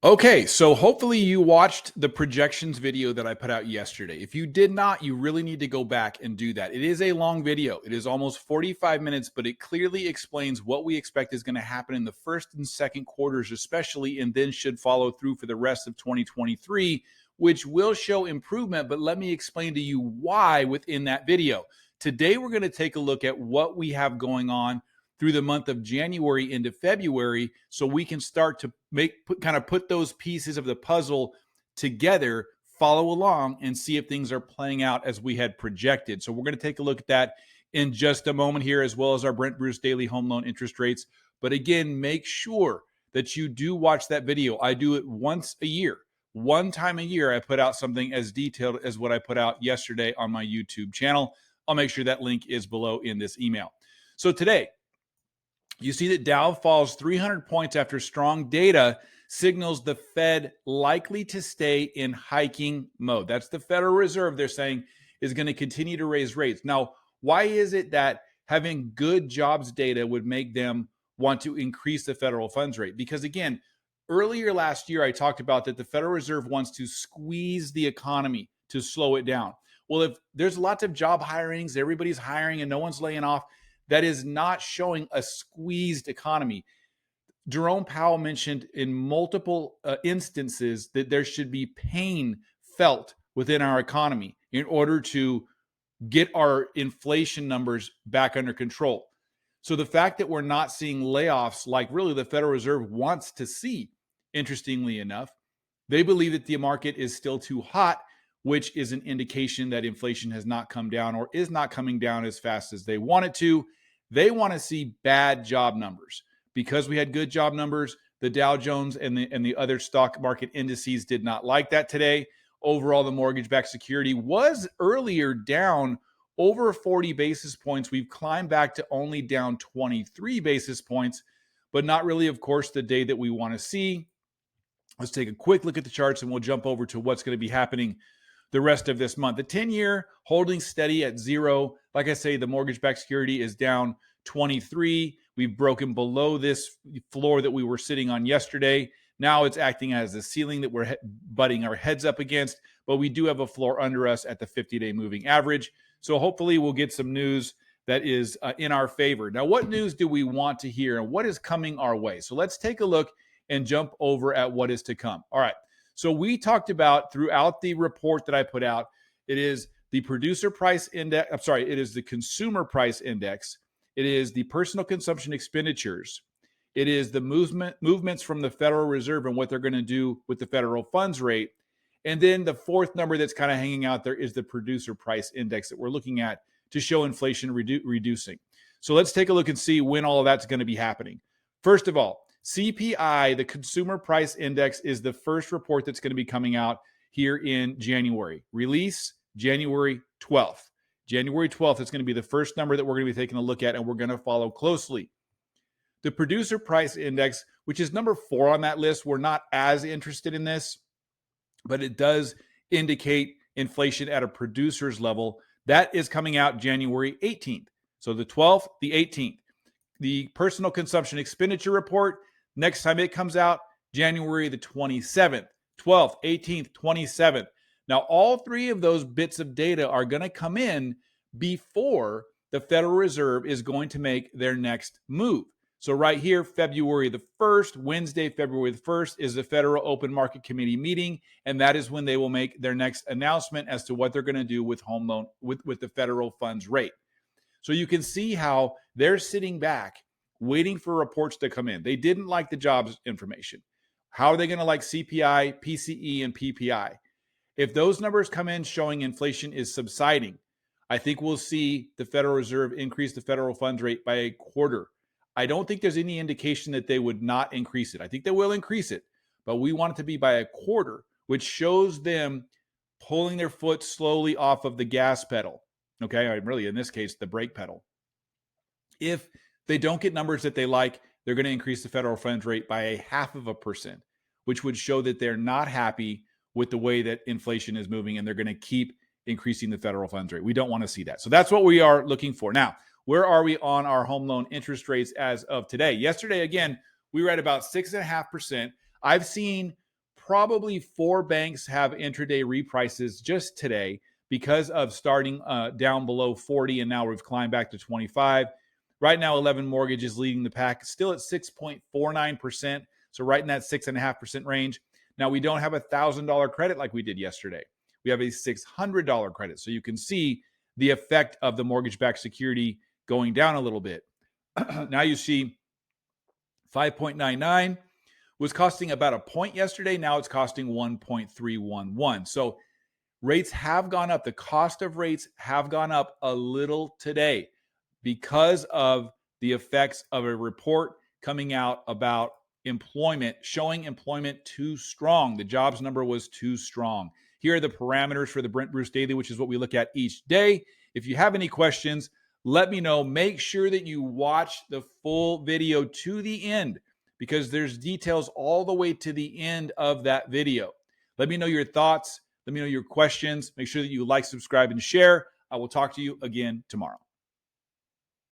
Okay, so hopefully you watched the projections video that I put out yesterday. If you did not, you really need to go back and do that. It is a long video. It is almost 45 minutes, but it clearly explains what we expect is going to happen in the first and second quarters, especially, and then should follow through for the rest of 2023, which will show improvement. But let me explain to you why within that video. Today, we're going to take a look at what we have going on through the month of January into February, so we can start to put those pieces of the puzzle together, follow along, and see if things are playing out as we had projected. So we're going to take a look at that in just a moment here, as well as our Brent Bruce daily home loan interest rates. But again, make sure that you do watch that video. I do it once a year. One time a year, I put out something as detailed as what I put out yesterday on my YouTube channel. I'll make sure that link is below in this email. So today, you see that Dow falls 300 points after strong data signals the Fed likely to stay in hiking mode. That's the Federal Reserve, they're saying, is going to continue to raise rates. Now, why is it that having good jobs data would make them want to increase the federal funds rate? Because again, earlier last year, I talked about that the Federal Reserve wants to squeeze the economy to slow it down. Well, if there's lots of job hirings, everybody's hiring and no one's laying off, that is not showing a squeezed economy. Jerome Powell mentioned in multiple instances that there should be pain felt within our economy in order to get our inflation numbers back under control. So the fact that we're not seeing layoffs like really the Federal Reserve wants to see, interestingly enough, they believe that the market is still too hot, which is an indication that inflation has not come down or is not coming down as fast as they want it to. They want to see bad job numbers. Because we had good job numbers, the Dow Jones and the other stock market indices did not like that today. Overall, the mortgage-backed security was earlier down over 40 basis points. We've climbed back to only down 23 basis points, but not really, of course, the day that we want to see. Let's take a quick look at the charts and we'll jump over to what's going to be happening the rest of this month. The 10-year holding steady at 0. Like I say, the mortgage-backed security is down 23. We've broken below this floor that we were sitting on yesterday. Now it's acting as a ceiling that we're butting our heads up against, but we do have a floor under us at the 50-day moving average. So hopefully we'll get some news that is in our favor. Now, what news do we want to hear and what is coming our way? So let's take a look and jump over at what is to come. All right. So we talked about throughout the report that I put out, it is the producer price index. I'm sorry, it is the consumer price index. It is the personal consumption expenditures. It is the movements from the Federal Reserve and what they're going to do with the federal funds rate. And then the fourth number that's kind of hanging out there is the producer price index that we're looking at to show inflation reducing. So let's take a look and see when all of that's going to be happening. First of all, CPI, the Consumer Price Index, is the first report that's going to be coming out here in January. Release January 12th. January 12th is going to be the first number that we're going to be taking a look at, and we're going to follow closely. The Producer Price Index, which is number 4 on that list, we're not as interested in this, but it does indicate inflation at a producer's level. That is coming out January 18th. So the 12th, the 18th. The Personal Consumption Expenditure Report, next time it comes out, January the 27th, 12th, 18th, 27th. Now, all three of those bits of data are going to come in before the Federal Reserve is going to make their next move. So right here, February the 1st, Wednesday, February the 1st, is the Federal Open Market Committee meeting, and that is when they will make their next announcement as to what they're going to do with home loan, with the federal funds rate. So you can see how they're sitting back waiting for reports to come in. They didn't like the jobs information. How are they going to like CPI, PCE, and PPI? If those numbers come in showing inflation is subsiding, I think we'll see the Federal Reserve increase the federal funds rate by a quarter. I don't think there's any indication that they would not increase it. I think they will increase it, but we want it to be by a quarter, which shows them pulling their foot slowly off of the gas pedal. Okay, really, in this case, the brake pedal. If they don't get numbers that they like, they're going to increase the federal funds rate by 0.5%, which would show that they're not happy with the way that inflation is moving, and they're going to keep increasing the federal funds rate. We don't want to see that. So that's what we are looking for. Now, where are we on our home loan interest rates as of today? Yesterday, again, we were at about 6.5%. I've seen probably 4 banks have intraday reprices just today because of starting down below 40, and now we've climbed back to 25. Right now, 11 Mortgage is leading the pack, still at 6.49%. So right in that 6.5% range. Now, we don't have a $1,000 credit like we did yesterday. We have a $600 credit. So you can see the effect of the mortgage-backed security going down a little bit. Now you see 5.99 was costing about a point yesterday. Now it's costing 1.311. So rates have gone up. The cost of rates have gone up a little today because of the effects of a report coming out about employment, showing employment too strong. The jobs number was too strong. Here are the parameters for the Brent Bruce Daily, which is what we look at each day. If you have any questions, let me know. Make sure that you watch the full video to the end because there's details all the way to the end of that video. Let me know your thoughts. Let me know your questions. Make sure that you like, subscribe, and share. I will talk to you again tomorrow.